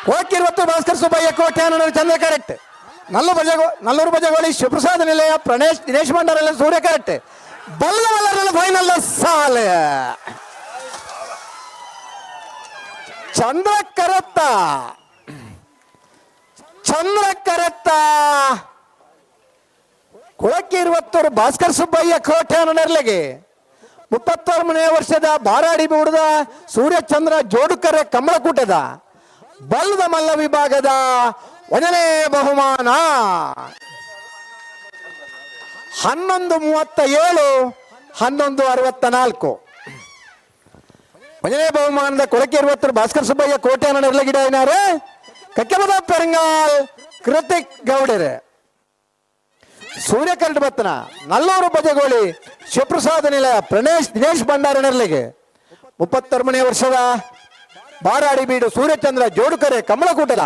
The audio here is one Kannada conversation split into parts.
ಕೋಕಿರುವತ್ತು ಭಾಸ್ಕರ್ ಸುಬ್ಬಯ್ಯ ಕೋಟೆ ಚಂದ್ರ ಕರೆಕ್ಟ್. ನಲ್ಲೂರು ಬಜಗೋಳಿ ಶಿವಪ್ರಸಾದ ನಿಲಯ ಪ್ರಣೇಶ್ ದಿನೇಶ್ ಭಂಡಾರೆಲ್ಲ ಸೂರ್ಯ ಕರೆಕ್ಟ್. ಬಲ್ಲವಲ್ಲರಲ್ಲ ಫೈನಲ್ ಸಾಲ ಚಂದ್ರ ಕರೆತ್ತ ಕೊಳಕ್ಕೆ ಇರುವತ್ತೂರು ಭಾಸ್ಕರ್ ಸುಬ್ಬಯ್ಯ ಕೋಟೆ ನೆರಳಿಗೆ 36ನೇ ವರ್ಷದ ಬಾರಾಡಿ ಬೂಡದ ಸೂರ್ಯಚಂದ್ರ ಜೋಡುಕರೆ ಕಮಲಕೂಟದ ಬಲ್ಲದ ಮಲ್ಲ ವಿಭಾಗದ 1ನೇ ಬಹುಮಾನ 11:37 11:64. 1ನೇ ಬಹುಮಾನದ ಕೊಳಕೆ ಇರುವತ್ತರು ಭಾಸ್ಕರ್ ಸುಬ್ಬಯ್ಯ ಕೋಟೆ ನೆರಳಗಿಡ ಏನಾರೆ ಕಕ್ಕೆಬದ ಪೆರಂಗಾಲ್ ಕೃತಿಕ್ ಗೌಡರೆ ಸೂರ್ಯಕರ್ಟ್ ಬತ್ತನ ನಲ್ಲೂರು ಬಜಗೋಳಿ ಶಿವಪ್ರಸಾದ ನಿಲಯ ಪ್ರಣೇಶ್ ದಿನೇಶ್ ಭಂಡಾರಿ ನೆರಳಿಗೆ 36ನೇ ವರ್ಷದ ಬಾರಾಡಿ ಬೀಡು ಸೂರ್ಯಚಂದ್ರ ಜೋಡುಕರೆ ಕಮಲಕೂಟದ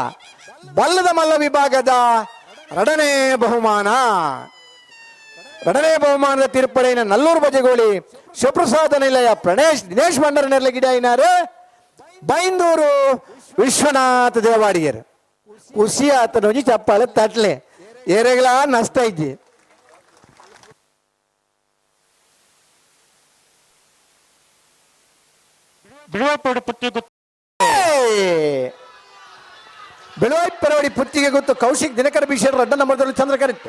ಬಲ್ಲದ ಮಲ್ಲ ವಿಭಾಗದ 2ನೇ ಬಹುಮಾನ. 2ನೇ ಬಹುಮಾನದ ತೀರ್ಪಡೆಯ ನಲ್ಲೂರು ಬಜಗೋಳಿ ಶಿವಪ್ರಸಾದ ನಿಲಯ ಪ್ರಣೇಶ್ ದಿನೇಶ್ ಭಂಡಾರಿ ನೆರಳಿಗಿಡ ಏನಾರು ಬೈಂದೂರು ವಿಶ್ವನಾಥ ದೇವಾಡಿಯರು ಖುಷಿ ಆತ ನೋಜಿ ಚಪ್ಪಾಳೆ ತಟ್ಲೆ ಏರೆಗಳ ನಷ್ಟ ಇಜ್ಜಿ ಬೆಳುವಪ್ಪರವಡಿ ಪುತ್ತಿಗೆ ಗೊತ್ತು ಕೌಶಿಕ್ ದಿನಕರ ಬೀಶರ್ ರಡ್ಡ ನಂಬರ್ದಲ್ಲಿ ಚಂದ್ರ ಕರೆಕ್ಟ್.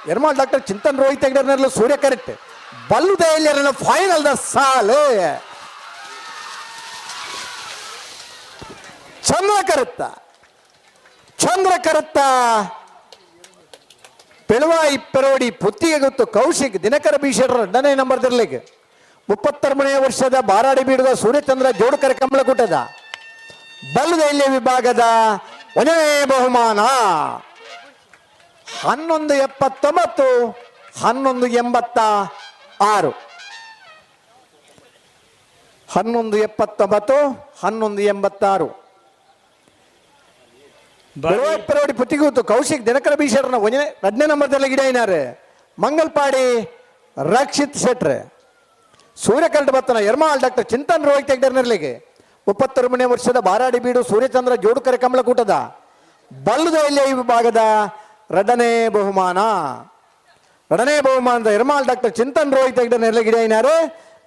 ಯರ್ಮಾಳ್ ಡಾಕ್ಟರ್ ಚಿಂತನ್ ರೋಹಿತ್ ಹೆಗ್ಡರ್ನಲ್ಲೂ ಸೂರ್ಯ ಕರೆಕ್ಟ್. ಬಲ್ಲು ದೆಹಲಿಯರನ್ನ ಫೈನಲ್ ದ ಸಾಲು ಚಂದ್ರ ಕರುತ್ತ ಬೆಳುವ ಇಪ್ಪರೋಡಿ ಪುತ್ತಿಗೆ ಗೊತ್ತು ಕೌಶಿಕ್ ದಿನಕರ ಬೀಶರ್ 2ನೇ ನಂಬರ್ದಲ್ಲಿಗೆ 36ನೇ ವರ್ಷದ ಬಾರಾಡಿ ಬೀಡುವ ಸೂರ್ಯಚಂದ್ರ ಜೋಡುಕರೆ ಕಮಲಕೂಟದ ಬಲ್ಲು ದೆಹಲಿಯ ವಿಭಾಗದ 1ನೇ ಬಹುಮಾನ 11:79 11:86. 11:79 11:86. ಬೆಳವಪ್ಪರೋಡಿ ಪುತ್ತಿಗೂತು ಕೌಶಿಕ್ ದಿನಕರ ಬೀಶರ್ನ 2ನೇ ನಂಬರ್ದಲ್ಲಿ ಗಿಡ ಏನಾರೆ ಮಂಗಲ್ಪಾಡಿ ರಕ್ಷಿತ್ ಶೆಟ್ರೆ ಸೂರ್ಯಕರ್ಟ್ ಬತ್ತನ ಯರ್ಮಾಳ್ ಡಾಕ್ಟರ್ ಚಿಂತನ್ ರೋಹಿತ್ ಹೆಗ್ಡರ್ನಲ್ಲಿಗೆ 36ನೇ ವರ್ಷದ ಬಾರಾಡಿ ಬೀಡು ಸೂರ್ಯಚಂದ್ರ ಜೋಡುಕರೆ ಕಮಲಕೂಟದ ಬಲ್ಲು ದೆಹಲಿಯ ವಿಭಾಗದ 2ನೇ ಬಹುಮಾನ. 2ನೇ ಬಹುಮಾನದ ಯರ್ಮಾಳ್ ಡಾಕ್ಟರ್ ಚಿಂತನ್ ರೋಹಿತ್ ಹೆಗ್ಡರ್ನಲ್ಲಿ ಗಿಡ ಏನಾರು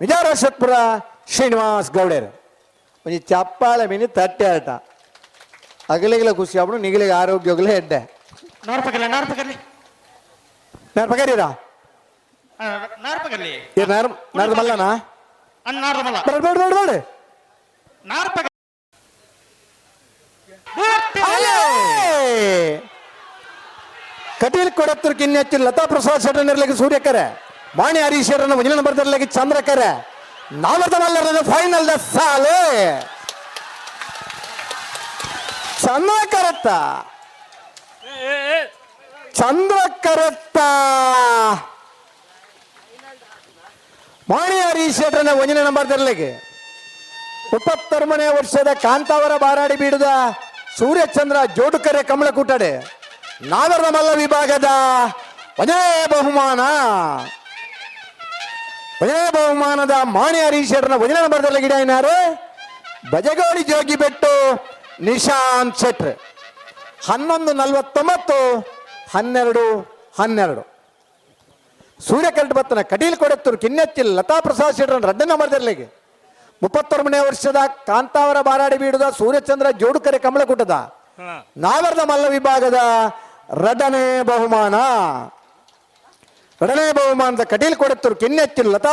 ವಿಜಯರಾಜಪುರ ಶ್ರೀನಿವಾಸ್ ಗೌಡರ್ ಒಂಜಿ ಚಪ್ಪಾಳೆ ಮೀನಿ ತಟ್ಟೆ ಆಟ ಅಗಲಿಗಳ ಖುಷಿ ಆಗ್ಬಿಡು ನಿಗಲಿಗೆ ಆರೋಗ್ಯಗಳೇ ಎಡ್ಡೆ ನಾರ್ಪಕರೀರಾ ನಾರ್ದು ಮಲ್ಲನಾ ಬೇಡ ಕಟೀಲ್ ಕೊಡತ್ತೂರು ಕಿನ್ನೆಚ್ಚು ಲತಾ ಪ್ರಸಾದ್ ಶೆಟ್ಟರ್ನರ್ಲಿಗೆ ಸೂರ್ಯಕರೆ ಮಾಣಿ ಹರೀಶ್ವರನ 1ನೇ ನಂಬರ್ದಲ್ಲಿಗೆ ಚಂದ್ರಕರೆ ನಾಲ್ವದ ಮಲ್ಲರನ್ನು ಫೈನಲ್ ದ ಸಾಲು ಚಂದ್ರ ಕರತ್ತ ಮಾಣಿ ಹರೀಶ್ವರನ 1ನೇ ನಂಬರ್ದಲ್ಲಿಗೆ 36ನೇ ವರ್ಷದ ಕಾಂತಾವರ ಬಾರಾಡಿ ಬೀಡುದ ಸೂರ್ಯಚಂದ್ರ ಜೋಡುಕರೆ ಕಮಲಕೂಟಡೆ ನಾಗರದ ಮಲ್ಲ ವಿಭಾಗದ 1ನೇ ಬಹುಮಾನ. 1ನೇ ಬಹುಮಾನದ ಮಾಣಿ ಹರೀಶ್ವರನ 1ನೇ ನಂಬರ್ದಲ್ಲಿ ಗಿಡ ಏನಾರು ಬಜಗೋಳಿ ಜೋಗಿ ಬೆಟ್ಟು ನಿಶಾಂತ್ ಶೆಟ್ರ್ 11:49 12:12. ಸೂರ್ಯಕರ್ಟ್ ಬತ್ತನ ಕಟೀಲ್ ಕೊಡತ್ತೂರು ಕಿನ್ನೆಚ್ಚಿಲ್ ಲತಾ ಪ್ರಸಾದ್ ಶೆಟ್ರನ್ 2ನೇ ನಂಬರ್ದಲ್ಲಿಗೆ 36ನೇ ವರ್ಷದ ಕಾಂತಾವರ ಬಾರಾಡಿ ಬೀಡುದ ಸೂರ್ಯಚಂದ್ರ ಜೋಡುಕರೆ ಕಮಲಕೂಟದ ನಾಗರದ ಮಲ್ಲ ವಿಭಾಗದ 2ನೇ ಬಹುಮಾನ. 2ನೇ ಬಹುಮಾನದ ಕಟೀಲ್ ಕೊಡತ್ತೂರು ಕಿನ್ನೆಚ್ಚಿಲ್ ಲತಾ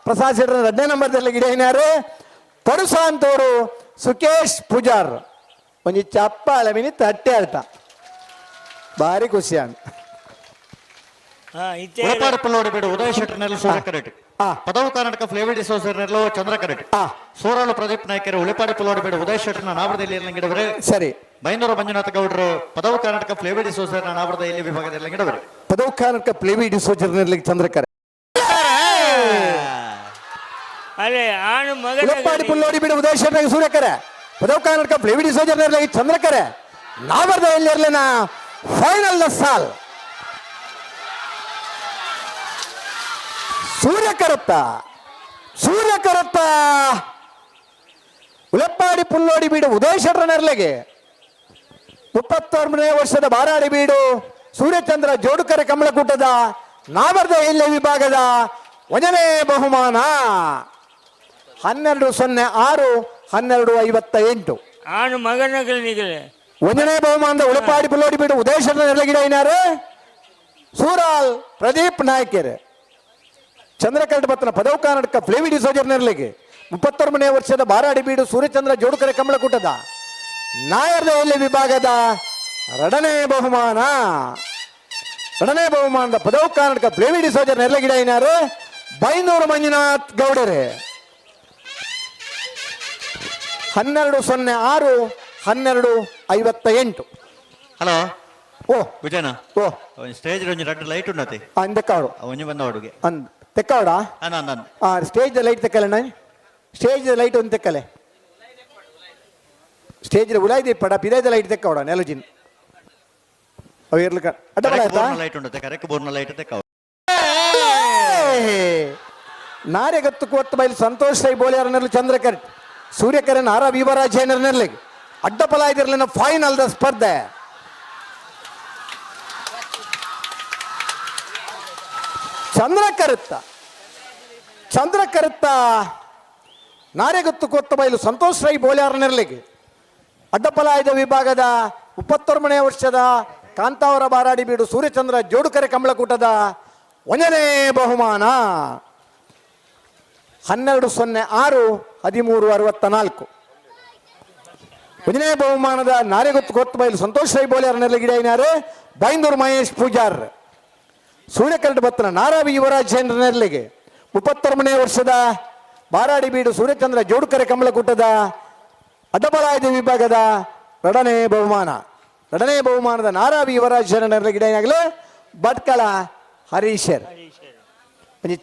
ಪ್ರಸಾದ್ ಶೆಟ್ರನ್ 2ನೇ ನಂಬರ್ದಲ್ಲಿ ಗಿಡ ಏನಾರು ಪಡುಸಾಂತೂರು ಸುಕೇಶ್ ಪೂಜಾರ್ ಒಂಜಿ ಚಪ್ಪಾಳೆ ಮೀನಿ ತಟ್ಟೆ ಆಟ ಭಾರಿ ಖುಷಿ ಅಂತ ಉಳಿಪಾಡು ಉದಯ ಶೆಟ್ಟರ್ನೆಲ್ಲ ಸೂರ್ಯ ಕರೆಕ್ಟ್. ಪದವು ಕರ್ನಾಟಕ ಫ್ಲೇವಿಡ್ ಡಿಸೋಸರ್ನೆಲ್ಲ ಚಂದ್ರ ಕರೆಕ್ಟ್. ಸೂರಳು ಪ್ರದೀಪ್ ನಾಯ್ಕರು ಉಳಿಪಾಡು ಪಲ್ಲೋಡಿಬೇಡ ಉದಯ ಶೆಟ್ಟರ್ನ ನಾವರದಲ್ಲಿ ಗಿಡವರೆ ಸರಿ. ಬೈಂದೂರು ಮಂಜುನಾಥ ಗೌಡರು ಪದವು ಕರ್ನಾಟಕ ಫ್ಲೇವಿಡ್ ಡಿಸೋಸರ್ನ ನಾವರದಲ್ಲಿ ವಿಭಾಗದಲ್ಲಿ ಗಿಡವರೆ ಪದವು ಕರ್ನಾಟಕ ಫ್ಲೇವಿಡ್ ಡಿಸೋಸರ್ನಲ್ಲಿ ಚಂದ್ರಕರೆ ಉಳಿಪಾಡಿ ಪುಲ್ಲೋಡಿ ಬಿಡು ಉದಯ ಶೆಟ್ಟರ್ ಸೂರ್ಯಕರೆ ಪದವು ಕರ್ನಾಟಕ ಫ್ಲೇವಿಡ್ ಡಿಸೋಸರ್ನಲ್ಲಿ ಚಂದ್ರಕರೆ ನಾವರದಲ್ಲಿ ಫೈನಲ್ ದ ಸಾಲ್ ಸೂರ್ಯ ಕರುತ್ತ ಉಲಪ್ಪಾಡಿ ಪುಲ್ಲೋಡಿ ಬೀಡು ಉದಯ ಶೆಟ್ರ ನೆರಳಿಗೆ 31ನೇ ವರ್ಷದ ಬಾರಾಡಿ ಬೀಡು ಸೂರ್ಯಚಂದ್ರ ಜೋಡುಕರೆ ಕಮಲಕೂಟದ ನಾಮರ್ದ ಹಿಲ್ಲೆ ವಿಭಾಗದ 1ನೇ ಬಹುಮಾನ 1206 1258 ಆನು ಮಗನಗಲ್ ನಿಗಲೆ 1ನೇ ಬಹುಮಾನದ ಉಳಪಾಡಿ ಪುಲ್ಲೋಡಿ ಬೀಡು ಉದಯ ಶೆಟ್ರ ನೆರಳಿಗಿಡ ಏನಾರು ಸೂರಾಲ್ ಪ್ರದೀಪ್ ನಾಯ್ಕರ್ ಚಂದ್ರಕರಡ್ ಬತ್ತನ ಪದವು ಕರ್ನಾಟಕ ಫ್ಲೇವಿ ಡಿಸೋಜರ್ ನೆರಳಿಗೆ 31ನೇ ವರ್ಷದ ಬಾರಾಡಿ ಬೀಡು ಸೂರ್ಯಚಂದ್ರ ಜೋಡುಕರೆ ಕಮಲಕೂಟದ ನಾಯರ್ದ ಎಲ್ಲಿ ವಿಭಾಗದ 2ನೇ ಬಹುಮಾನದ ಪದವು ಕರ್ನಾಟಕ ಫ್ಲೇವಿ ಡಿಸೋಜರ್ ನೆರಳಿಗಿಡ ಏನಾರು ಬೈನೂರು ಮಂಜುನಾಥ್ ಗೌಡರೇ 1206 1258 ಹಲೋ ಓ ವಿಜಯನ ಓ ಸ್ಟೇಜ್ ಒಂಜಿ ರೆಡ್ ಲೈಟ್ ಉನ್ನತಿ ಅಂದಕ್ಕಾಡು ಒಂಜಿ ಬಂದ ಹುಡುಗಿ ಅಂದ್ ತೆಕ್ಕಾವಡಾ ನಾನು ಸ್ಟೇಜ್ ಲೈಟ್ ತೆಕ್ಕಲೆ ನಾನು ಸ್ಟೇಜ್ ಲೈಟ್ ಒಂದು ತೆಕ್ಕಲೆ ಸ್ಟೇಜ್ ಉಲಾಯ್ದು ಪಡ ಪಿದಾಯ್ದ ಲೈಟ್ ತೆಕ್ಕವಡ ನೆಲಜಿನ್ ಅವು ಇರ್ಲಿಕ್ಕ ಅಡ್ಡ ಆಯ್ತಾ ಲೈಟ್ ಉಂಟತೆ ಕರೆಕ್ಟ್ ಬೋರ್ನ ಲೈಟ್ ತೆಕ್ಕ ನಾರೆಗತ್ತು ಕೊತ್ತ ಬೈಲು ಸಂತೋಷ್ ರೈ ಬೋಲಿಯಾರ ನೆರಳು ಚಂದ್ರಕರ್ ಸೂರ್ಯಕರನ್ ಆರ ವಿವರಾಜೇನರ ನೆರಳಿಗೆ ಅಡ್ಡಪಲ ಇದಿರಲಿನ ಫೈನಲ್ದ ಸ್ಪರ್ಧೆ ಚಂದ್ರಕರುತ್ತ ನಾರೆಗತ್ತು ಕೊತ್ತ ಬೈಲು ಸಂತೋಷ್ ರೈ ಬೋಲಿಯಾರ ನೆರಳಿಗೆ ಅಡ್ಡಪಲಾಯದ ವಿಭಾಗದ 31ನೇ ವರ್ಷದ ಕಾಂತಾವರ ಬಾರಾಡಿ ಬೀಡು ಸೂರ್ಯಚಂದ್ರ ಜೋಡುಕರೆ ಕಮಲಕೂಟದ 1ನೇ ಬಹುಮಾನ 1206 1364 1ನೇ ಬಹುಮಾನದ ನಾರೆಗುತ್ತು ಕೊತ್ತ ಬೈಲು ಸಂತೋಷ್ ರೈ ಬೋಲಿಯಾರ ನೆರಳಿಗಿಡ ಏನಾರು ಬೈಂದೂರು ಮಹೇಶ್ ಪೂಜಾರ್ ಸೂರ್ಯಕರಡ್ ಬತ್ತನ ನಾರಾವಿ ಯುವರಾಜೇಂದ್ರ ನೆರಳಿಗೆ 31ನೇ ವರ್ಷದ ಬಾರಾಡಿ ಬೀಡು ಸೂರ್ಯಚಂದ್ರ ಜೋಡುಕರೆ ಕಮಲಕೂಟದ ಅಡ್ಡಬಲಾಯದ ವಿಭಾಗದ 2ನೇ ಬಹುಮಾನದ ನಾರಾವಿ ಯುವರಾಜೇಂದ್ರ ನೆರಳಿಗಿಡ ಏನಾಗಲೇ ಭಟ್ಕಳ ಹರೀಶರ್ ಒಂಜಿ